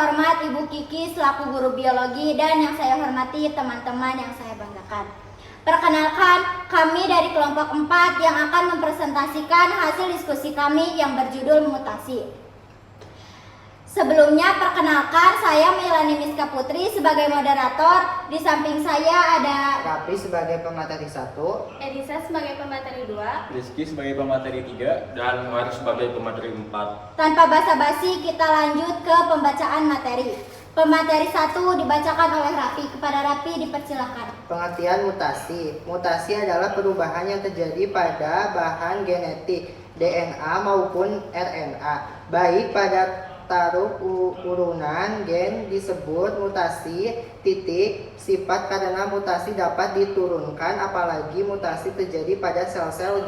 terhormat Ibu Kiki selaku guru biologi dan yang saya hormati teman-teman yang saya banggakan. Perkenalkan, kami dari kelompok 4 yang akan mempresentasikan hasil diskusi kami yang berjudul mutasi. Sebelumnya perkenalkan, saya Melani Miska Putri sebagai moderator. Di samping saya ada Rapi sebagai pemateri 1, Elisa sebagai pemateri 2, Rizky sebagai pemateri 3, dan Mar sebagai pemateri 4. Tanpa basa-basi kita lanjut ke pembacaan materi. Pemateri 1 dibacakan oleh Rapi. Kepada Rapi dipersilakan. pengertian mutasi. Mutasi adalah perubahan yang terjadi pada bahan genetik DNA maupun RNA, baik pada taruh urunan gen disebut mutasi. Sifat karena mutasi dapat diturunkan, apalagi mutasi terjadi pada sel-sel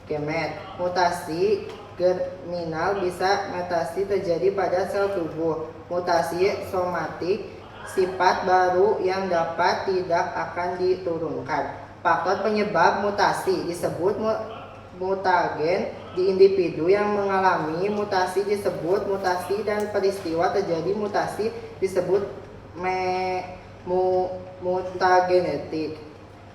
gamet. Mutasi germinal bisa mutasi terjadi pada sel tubuh. Mutasi somatik, sifat baru yang dapat tidak akan diturunkan. Faktor penyebab mutasi disebut mutagen. Di individu yang mengalami mutasi disebut mutasi, dan peristiwa terjadi mutasi disebut mutagenetik.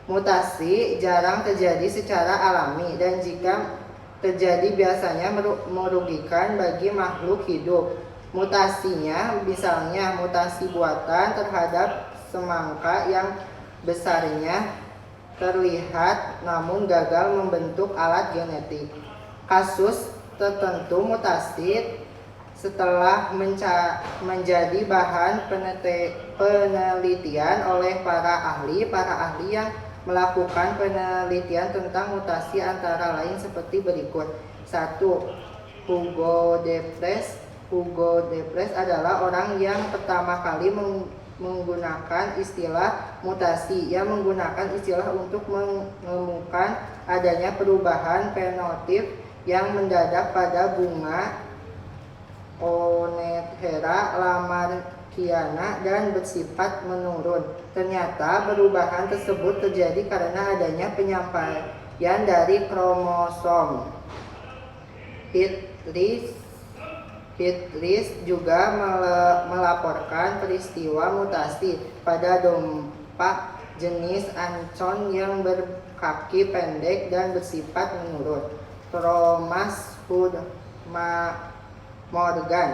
Mutasi jarang terjadi secara alami, dan jika terjadi biasanya merugikan bagi makhluk hidup. Mutasinya misalnya mutasi buatan terhadap semangka yang besarnya terlihat namun gagal membentuk alat genetik. Kasus tertentu mutasi setelah menjadi bahan penelitian oleh para ahli yang melakukan penelitian tentang mutasi antara lain seperti berikut. 1. Hugo De Vries adalah orang yang pertama kali menggunakan istilah mutasi. Ia menggunakan istilah untuk menemukan adanya perubahan fenotip yang mendadak pada bunga Onethera lamarckiana dan bersifat menurun. Ternyata perubahan tersebut terjadi karena adanya penyampaian dari kromosom. Pitris juga melaporkan peristiwa mutasi pada domba jenis ancon yang berkaki pendek dan bersifat menurun. Thomas Hood Morgan.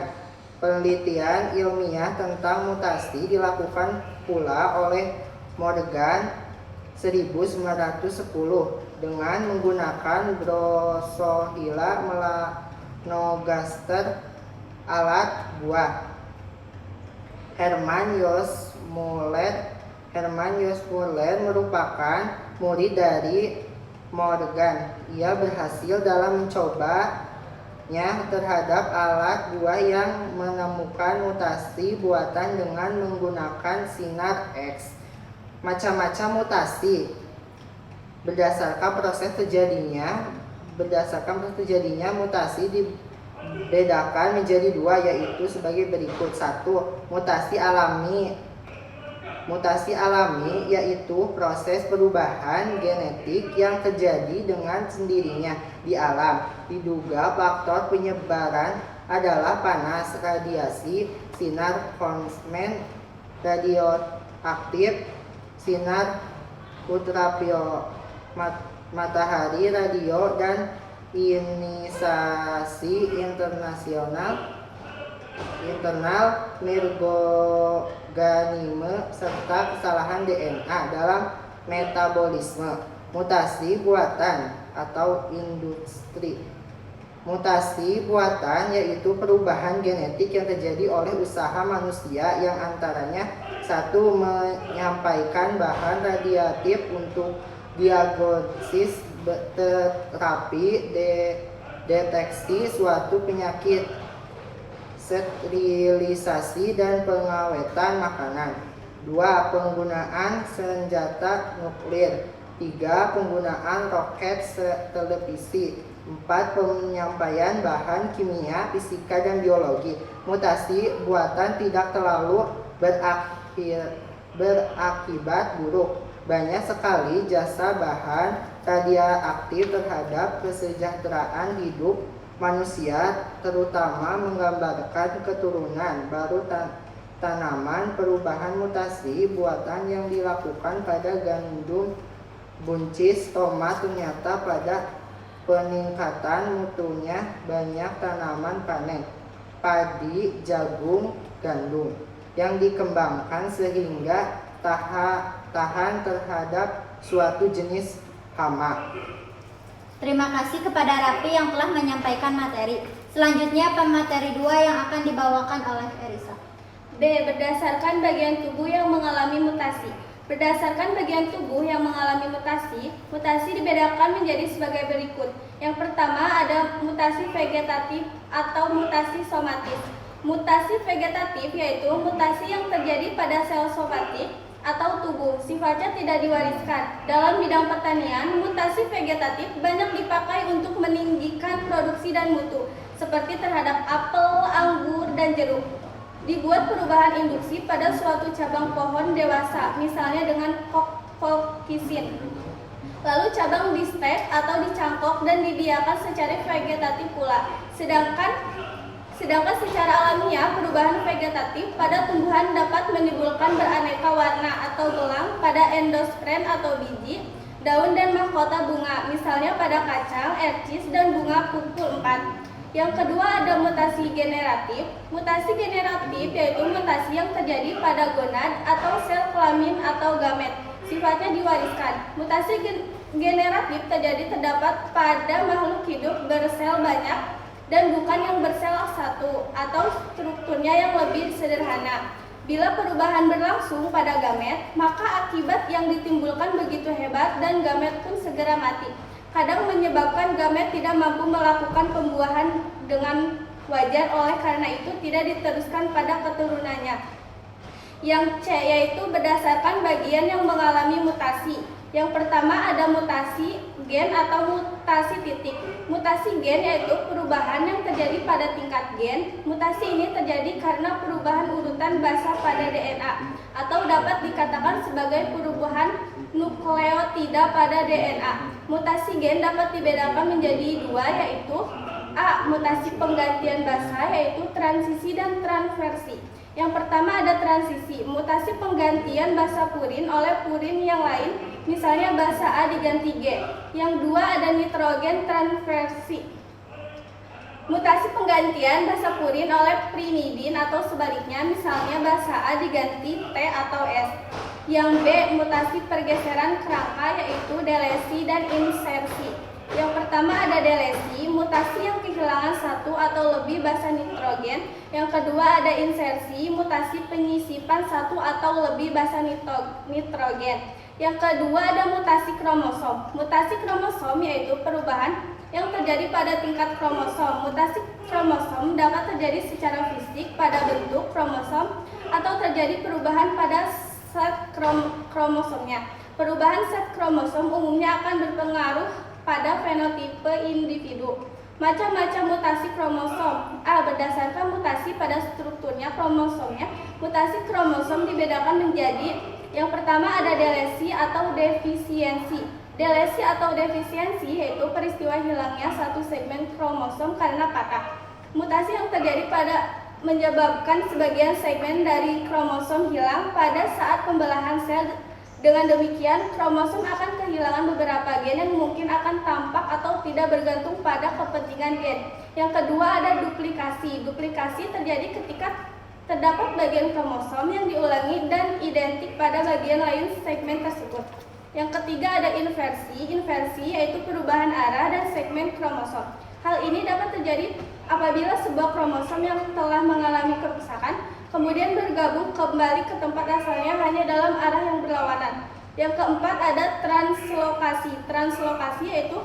Penelitian ilmiah tentang mutasi dilakukan pula oleh Morgan 1910 dengan menggunakan Drosophila melanogaster alat buah. Hermann Jost Muller merupakan murid dari Morgan. Ia berhasil dalam mencobanya terhadap alat buah yang menemukan mutasi buatan dengan menggunakan sinar X. Macam-macam mutasi berdasarkan proses terjadinya mutasi dibedakan menjadi 2, yaitu sebagai berikut. 1. Mutasi alami yaitu proses perubahan genetik yang terjadi dengan sendirinya di alam. Diduga faktor penyebaran adalah panas, radiasi, sinar kosmik radioaktif, sinar ultraviolet matahari, radio, dan ionisasi internal mikroorganisme serta kesalahan DNA dalam metabolisme. Mutasi buatan atau industri. Mutasi buatan yaitu perubahan genetik yang terjadi oleh usaha manusia yang antaranya 1. Menyampaikan bahan radiatif untuk diagnosis, terapi, deteksi suatu penyakit, sterilisasi, dan pengawetan makanan. 2. Penggunaan senjata nuklir. 3. Penggunaan roket televisi. 4. Penyampaian bahan kimia, fisika, dan biologi. Mutasi buatan tidak terlalu berakibat buruk. Banyak sekali jasa bahan radioaktif terhadap kesejahteraan hidup manusia, terutama menggambarkan keturunan baru tanaman, perubahan mutasi buatan yang dilakukan pada gandum, buncis, tomat, ternyata pada peningkatan mutunya banyak tanaman panen, padi, jagung, gandum, yang dikembangkan sehingga tahan terhadap suatu jenis hama. Terima kasih kepada Rapi yang telah menyampaikan materi. Selanjutnya pemateri 2 yang akan dibawakan oleh Erisa. B. Berdasarkan bagian tubuh yang mengalami mutasi. Berdasarkan bagian tubuh yang mengalami mutasi, mutasi dibedakan menjadi sebagai berikut. Yang pertama ada mutasi vegetatif atau mutasi somatis. Mutasi vegetatif yaitu mutasi yang terjadi pada sel somatik atau tubuh, sifatnya tidak diwariskan. Dalam bidang pertanian, mutasi vegetatif banyak dipakai untuk meninggikan produksi dan mutu, seperti terhadap apel, anggur, dan jeruk. Dibuat perubahan induksi pada suatu cabang pohon dewasa, misalnya dengan colchicine. Lalu cabang di stek atau dicangkok dan dibiarkan secara vegetatif pula. Sedangkan secara alamiah, perubahan vegetatif pada tumbuhan dapat menimbulkan beraneka warna atau gelang pada endosperm atau biji, daun dan mahkota bunga, misalnya pada kacang, ercis, dan bunga pukul 4. Yang kedua ada mutasi generatif. Mutasi generatif yaitu mutasi yang terjadi pada gonad atau sel kelamin atau gamet, sifatnya diwariskan. Mutasi generatif terdapat pada makhluk hidup bersel banyak dan bukan yang bersel satu atau strukturnya yang lebih sederhana. Bila perubahan berlangsung pada gamet, maka akibat yang ditimbulkan begitu hebat dan gamet pun segera mati. Kadang menyebabkan gamet tidak mampu melakukan pembuahan dengan wajar, oleh karena itu tidak diteruskan pada keturunannya. Yang C yaitu berdasarkan bagian yang mengalami mutasi. Yang pertama ada mutasi gen atau mutasi titik. Mutasi gen yaitu perubahan yang terjadi pada tingkat gen. Mutasi ini terjadi karena perubahan urutan basa pada DNA atau dapat dikatakan sebagai perubahan nukleotida pada DNA. Mutasi gen dapat dibedakan menjadi 2 yaitu A. Mutasi penggantian basa yaitu transisi dan transversi. Yang pertama ada transisi, mutasi penggantian basa purin oleh purin yang lain, misalnya basa A diganti G. Yang dua ada nitrogen transversi, mutasi penggantian basa purin oleh primidin atau sebaliknya, misalnya basa A diganti T atau S. Yang B mutasi pergeseran kerangka yaitu delesi dan insersi. Yang pertama ada delesi, mutasi yang kehilangan satu atau lebih basa nitrogen. Yang kedua ada insersi, mutasi penyisipan satu atau lebih basa nitrogen. Yang kedua ada mutasi kromosom. Mutasi kromosom yaitu perubahan yang terjadi pada tingkat kromosom. Mutasi kromosom dapat terjadi secara fisik pada bentuk kromosom atau terjadi perubahan pada set kromosomnya. Perubahan set kromosom umumnya akan berpengaruh pada fenotipe individu. Macam-macam mutasi kromosom. A. Berdasarkan mutasi pada strukturnya kromosomnya. Mutasi kromosom dibedakan menjadi yang pertama ada delesi atau defisiensi. Delesi atau defisiensi yaitu peristiwa hilangnya satu segmen kromosom karena patah. Mutasi yang terjadi pada menyebabkan sebagian segmen dari kromosom hilang pada saat pembelahan sel. Dengan demikian, kromosom akan kehilangan beberapa gen yang mungkin akan tampak atau tidak bergantung pada kepentingan gen. Yang kedua ada duplikasi. Duplikasi terjadi ketika terdapat bagian kromosom yang diulangi dan identik pada bagian lain segmen tersebut. Yang ketiga ada inversi. Inversi yaitu perubahan arah dan segmen kromosom. Hal ini dapat terjadi apabila sebuah kromosom yang telah mengalami kerusakan kemudian bergabung kembali ke tempat asalnya hanya dalam arah yang berlawanan. Yang keempat ada translokasi. Translokasi yaitu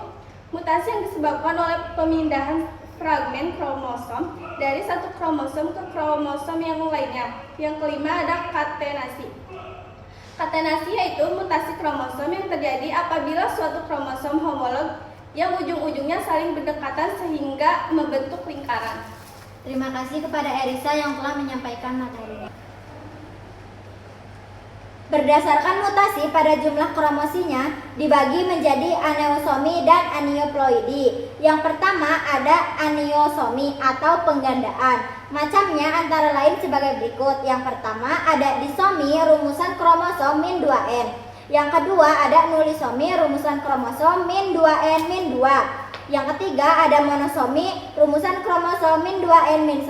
mutasi yang disebabkan oleh pemindahan fragmen kromosom dari satu kromosom ke kromosom yang lainnya. Yang kelima ada katenasi. Katenasi yaitu mutasi kromosom yang terjadi apabila suatu kromosom homolog yang ujung-ujungnya saling berdekatan sehingga membentuk lingkaran. Terima kasih kepada Erisa yang telah menyampaikan materinya. Berdasarkan mutasi pada jumlah kromosinya dibagi menjadi aneosomi dan aneuploidi. Yang pertama ada aneosomi atau penggandaan. Macamnya antara lain sebagai berikut. Yang pertama ada disomi rumusan kromosom min 2N. Yang kedua ada nulisomi rumusan kromosom min 2N-2. Yang ketiga ada monosomi rumusan kromosom min 2N-1.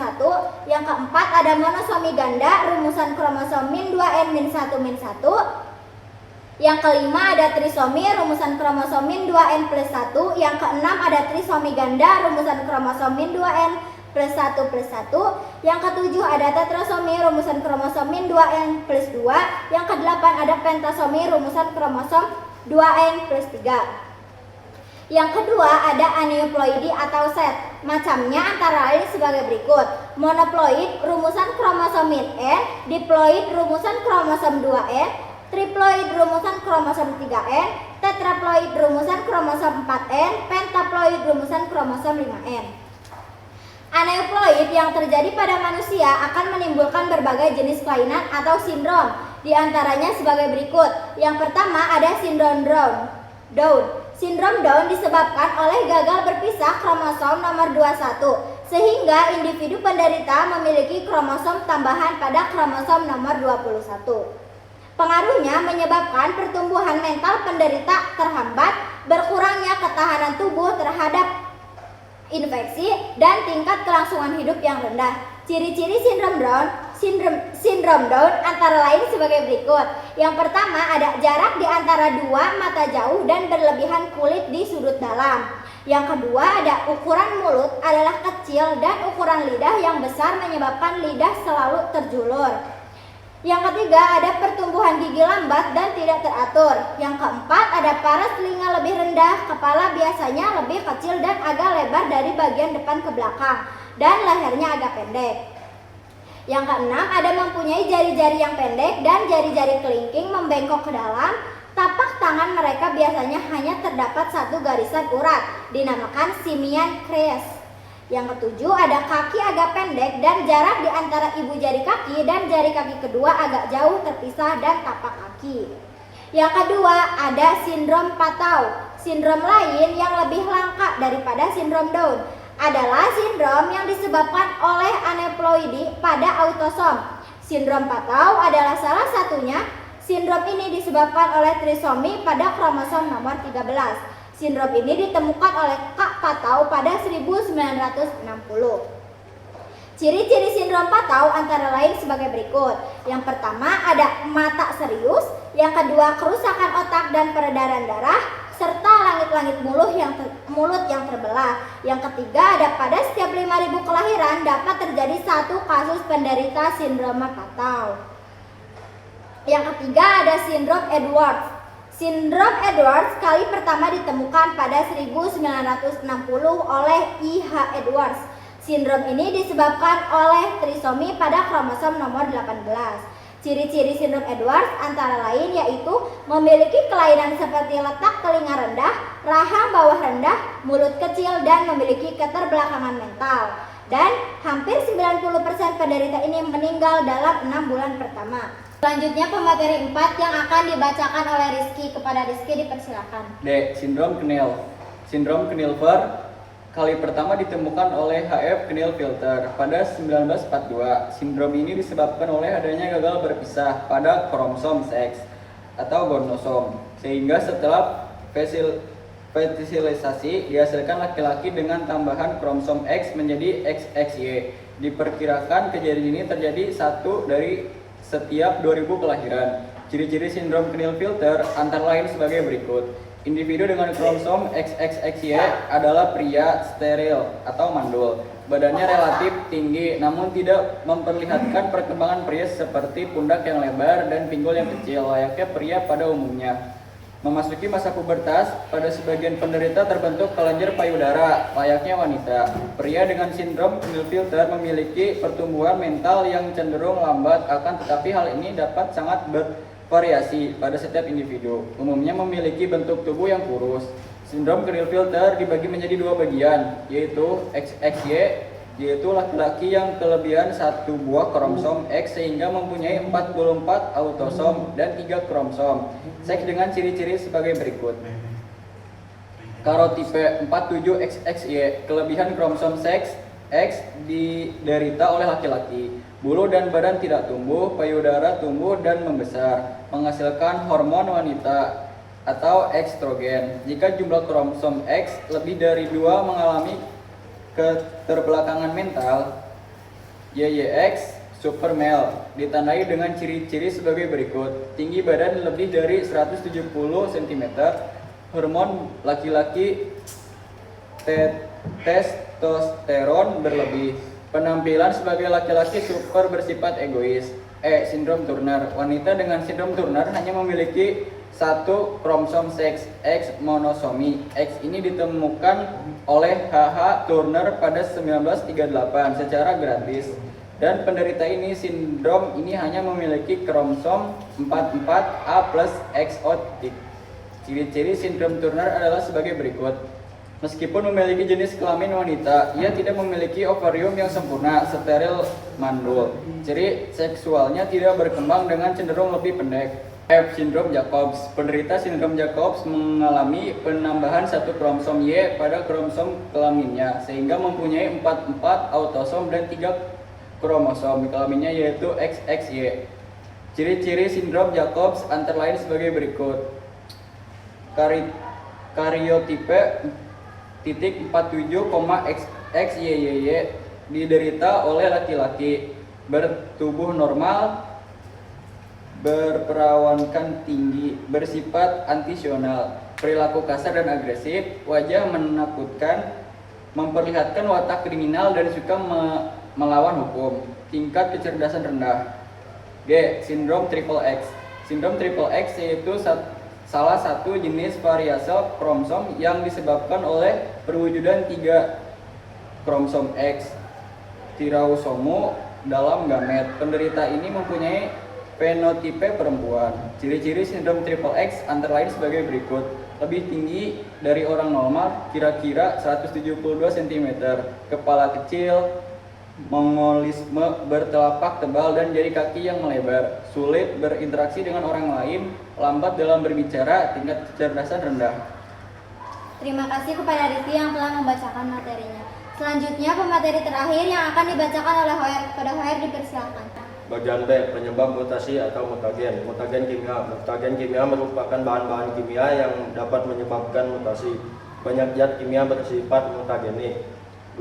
Yang keempat ada monosomi ganda rumusan kromosom min 2N-1-1. Yang kelima ada trisomi rumusan kromosom min 2N+1. Yang keenam ada trisomi ganda rumusan kromosom min 2N+1+1. Yang ketujuh ada tetrasomi rumusan kromosom min 2N+2. Yang kedelapan ada pentasomi rumusan kromosom 2N+3. Yang kedua ada aneuploidi atau set. Macamnya antara lain sebagai berikut. Monoploid rumusan kromosom min N, diploid rumusan kromosom 2N, triploid rumusan kromosom 3N, tetraploid rumusan kromosom 4N, pentaploid rumusan kromosom 5N. Aneuploid yang terjadi pada manusia akan menimbulkan berbagai jenis kelainan atau sindrom. Di antaranya sebagai berikut. Yang pertama ada sindrom Down. Sindrom Down disebabkan oleh gagal berpisah kromosom nomor 21, sehingga individu penderita memiliki kromosom tambahan pada kromosom nomor 21. Pengaruhnya menyebabkan pertumbuhan mental penderita terhambat, berkurangnya ketahanan tubuh terhadap infeksi, dan tingkat kelangsungan hidup yang rendah. Ciri-ciri sindrom Down antara lain sebagai berikut. Yang pertama ada jarak di antara dua mata jauh dan berlebihan kulit di sudut dalam. Yang kedua ada ukuran mulut adalah kecil dan ukuran lidah yang besar menyebabkan lidah selalu terjulur. Yang ketiga ada pertumbuhan gigi lambat dan tidak teratur. Yang keempat ada paras telinga lebih rendah, kepala biasanya lebih kecil dan agak lebar dari bagian depan ke belakang, dan lehernya agak pendek. Yang keenam ada mempunyai jari-jari yang pendek dan jari-jari kelingking membengkok ke dalam. Tapak tangan mereka biasanya hanya terdapat satu garisan urat, dinamakan simian crease. Yang ketujuh ada kaki agak pendek dan jarak di antara ibu jari kaki dan jari kaki kedua agak jauh terpisah dan tapak kaki. Yang kedua ada sindrom Patau. Sindrom lain yang lebih langka daripada sindrom Down adalah sindrom yang disebabkan oleh aneuploidi pada autosom. Sindrom Patau adalah salah satunya. Sindrom ini disebabkan oleh trisomi pada kromosom nomor 13. Sindrom ini ditemukan oleh Kak Patau pada 1960. Ciri-ciri sindrom Patau antara lain sebagai berikut. Yang pertama ada mata serius, yang kedua kerusakan otak dan peredaran darah, serta langit-langit mulut yang terbelah. Yang ketiga ada pada setiap 5.000 kelahiran dapat terjadi satu kasus penderita sindrom Patau. Yang ketiga ada sindrom Edwards. Sindrom Edwards kali pertama ditemukan pada 1960 oleh I.H. Edwards. Sindrom ini disebabkan oleh trisomi pada kromosom nomor 18. Ciri-ciri sindrom Edwards antara lain yaitu memiliki kelainan seperti letak telinga rendah, rahang bawah rendah, mulut kecil, dan memiliki keterbelakangan mental. Dan hampir 90% penderita ini meninggal dalam 6 bulan pertama. Selanjutnya pemateri 4 yang akan dibacakan oleh Rizky. Kepada Rizky dipersilakan. D. Sindrom Knell. Sindrom Knilfer kali pertama ditemukan oleh H.F. Knilfilter pada 1942. Sindrom ini disebabkan oleh adanya gagal berpisah pada kromosom X atau gonosom, sehingga setelah fertilisasi dihasilkan laki-laki dengan tambahan kromosom X menjadi XXY. Diperkirakan kejadian ini terjadi satu dari setiap 2000 kelahiran. Ciri-ciri sindrom Knilfilter antara lain sebagai berikut. Individu dengan kromosom XXXY adalah pria steril atau mandul. Badannya relatif tinggi namun tidak memperlihatkan perkembangan pria seperti pundak yang lebar dan pinggul yang kecil layaknya pria pada umumnya. Memasuki masa pubertas, pada sebagian penderita terbentuk kelenjar payudara layaknya wanita. Pria dengan sindrom Knilfilter memiliki pertumbuhan mental yang cenderung lambat, akan tetapi hal ini dapat sangat bervariasi pada setiap individu. Umumnya memiliki bentuk tubuh yang kurus. Sindrom Knilfilter dibagi menjadi dua bagian, yaitu XXY yaitu laki-laki yang kelebihan satu buah kromosom X sehingga mempunyai 44 autosom dan 3 kromosom seks dengan ciri-ciri sebagai berikut. Karotipe 47XXY, kelebihan kromosom seks X diderita oleh laki-laki. Bulu dan badan tidak tumbuh, payudara tumbuh dan membesar, menghasilkan hormon wanita atau estrogen. Jika jumlah kromosom X lebih dari 2 mengalami keterbelakangan mental, YYX super male, ditandai dengan ciri-ciri sebagai berikut. Tinggi badan lebih dari 170 cm, hormon laki-laki testosteron berlebih, penampilan sebagai laki-laki super bersifat egois. Sindrom Turner, wanita dengan sindrom Turner hanya memiliki satu kromosom seks X monosomi. X ini ditemukan oleh H.H. Turner pada 1938 secara gratis. Dan penderita ini sindrom ini hanya memiliki kromosom 44A plus XO-tik. Ciri-ciri sindrom Turner adalah sebagai berikut. Meskipun memiliki jenis kelamin wanita, ia tidak memiliki ovarium yang sempurna, steril mandul. Ciri seksualnya tidak berkembang dengan cenderung lebih pendek. Sindrom Jacobs. Penderita sindrom Jacobs mengalami penambahan satu kromosom Y pada kromosom kelaminnya sehingga mempunyai 44 autosom dan 3 kromosom kelaminnya yaitu XXY. Ciri-ciri sindrom Jacobs antara lain sebagai berikut. Karyotipe titik 47,XYY diderita oleh laki-laki, bertubuh normal, berperawakan tinggi, bersifat antisional, perilaku kasar dan agresif, wajah menakutkan, memperlihatkan watak kriminal dan suka melawan hukum, tingkat kecerdasan rendah. G. Sindrom triple X. Sindrom triple X yaitu salah satu jenis variasi kromosom yang disebabkan oleh perwujudan 3 kromosom X tirausomu dalam gamet. Penderita ini mempunyai fenotipe perempuan. Ciri-ciri sindrom triple X antara lain sebagai berikut. Lebih tinggi dari orang normal, kira-kira 172 cm, kepala kecil, mongolisme, bertelapak tebal dan jari kaki yang melebar, sulit berinteraksi dengan orang lain, lambat dalam berbicara, tingkat kecerdasan rendah. Terima kasih kepada Rizky yang telah membacakan materinya. Selanjutnya pemateri terakhir yang akan dibacakan oleh Hoer. Kepada Hoer dipersilakan. Bagian B, penyebab mutasi atau mutagen. Mutagen kimia. Mutagen kimia merupakan bahan-bahan kimia yang dapat menyebabkan mutasi. Banyak zat kimia bersifat mutagenik.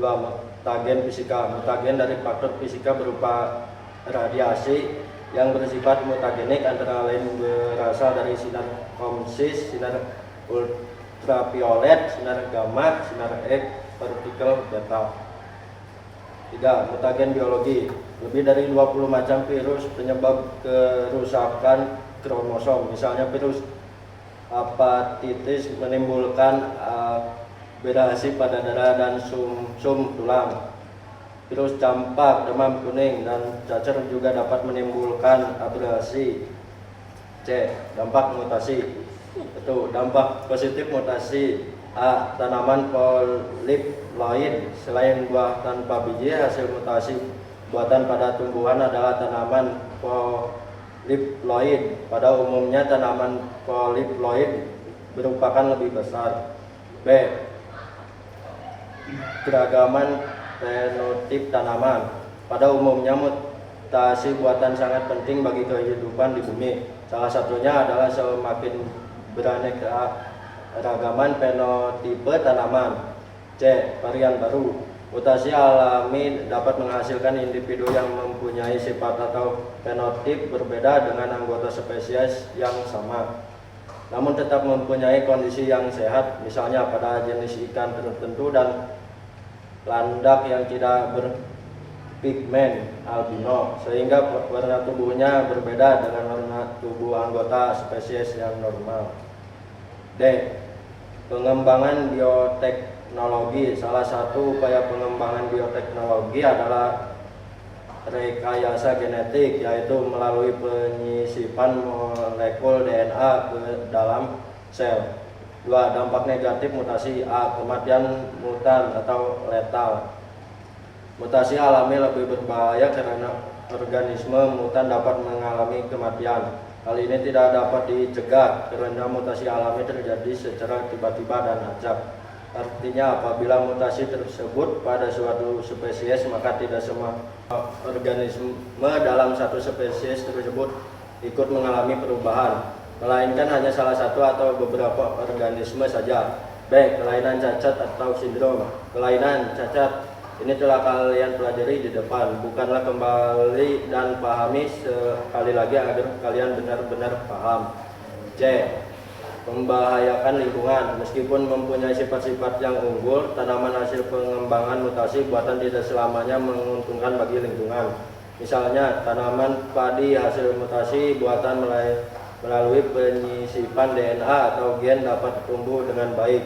2. Mutagen fisika. Mutagen dari faktor fisika berupa radiasi yang bersifat mutagenik antara lain berasal dari sinar komsis, sinar ultraviolet, sinar gamma, sinar X, partikel beta. 3. Mutagen biologi. Lebih dari 20 macam virus penyebab kerusakan kromosom. Misalnya virus hepatitis menimbulkan aberasi pada darah dan sum-sum tulang. Virus campak, demam kuning, dan cacar juga dapat menimbulkan aberasi. C. Dampak mutasi. Itu dampak positif mutasi. A. Tanaman poliploid. Selain buah tanpa biji, hasil mutasi buatan pada tumbuhan adalah tanaman poliploid. Pada umumnya tanaman poliploid merupakan lebih besar. B. Keragaman fenotip tanaman. Pada umumnya mutasi buatan sangat penting bagi kehidupan di bumi. Salah satunya adalah semakin beraneka ragaman fenotipe tanaman. C. Varian baru. Mutasi alami dapat menghasilkan individu yang mempunyai sifat atau fenotip berbeda dengan anggota spesies yang sama, namun tetap mempunyai kondisi yang sehat, misalnya pada jenis ikan tertentu dan landak yang tidak berpigmen albino, sehingga warna tubuhnya berbeda dengan warna tubuh anggota spesies yang normal. D. Pengembangan bioteknologi. Salah satu upaya pengembangan bioteknologi adalah rekayasa genetik, yaitu melalui penyisipan molekul DNA ke dalam sel. 2. Dampak negatif mutasi. A. Kematian mutan atau letal. Mutasi alami lebih berbahaya karena organisme mutan dapat mengalami kematian. Hal ini tidak dapat dicegah karena mutasi alami terjadi secara tiba-tiba dan acak. Artinya apabila mutasi tersebut pada suatu spesies, maka tidak semua organisme dalam satu spesies tersebut ikut mengalami perubahan, melainkan hanya salah satu atau beberapa organisme saja. B. Kelainan cacat atau sindrom. Kelainan cacat ini telah kalian pelajari di depan. Bukanlah kembali dan pahami sekali lagi agar kalian benar-benar paham. C. Membahayakan lingkungan. Meskipun mempunyai sifat-sifat yang unggul, tanaman hasil pengembangan mutasi buatan tidak selamanya menguntungkan bagi lingkungan. Misalnya, tanaman padi hasil mutasi buatan melalui penyisipan DNA atau gen dapat tumbuh dengan baik,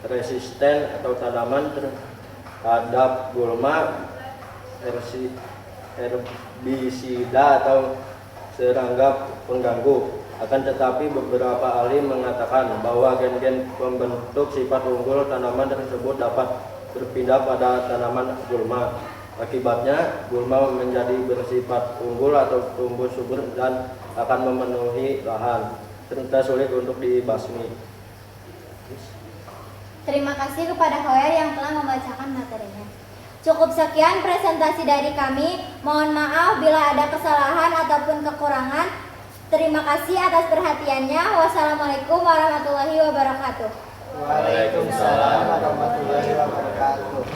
resisten atau tanaman terhadap gulma, herbisida atau serangga pengganggu. Akan tetapi beberapa ahli mengatakan bahwa gen-gen pembentuk sifat unggul tanaman tersebut dapat berpindah pada tanaman gulma. Akibatnya, gulma menjadi bersifat unggul atau tumbuh subur dan akan memenuhi lahan, serta sulit untuk dibasmi. Terima kasih kepada Hoer yang telah membacakan materinya. Cukup sekian presentasi dari kami. Mohon maaf bila ada kesalahan ataupun kekurangan. Terima kasih atas perhatiannya. Wassalamualaikum warahmatullahi wabarakatuh. Waalaikumsalam warahmatullahi wabarakatuh.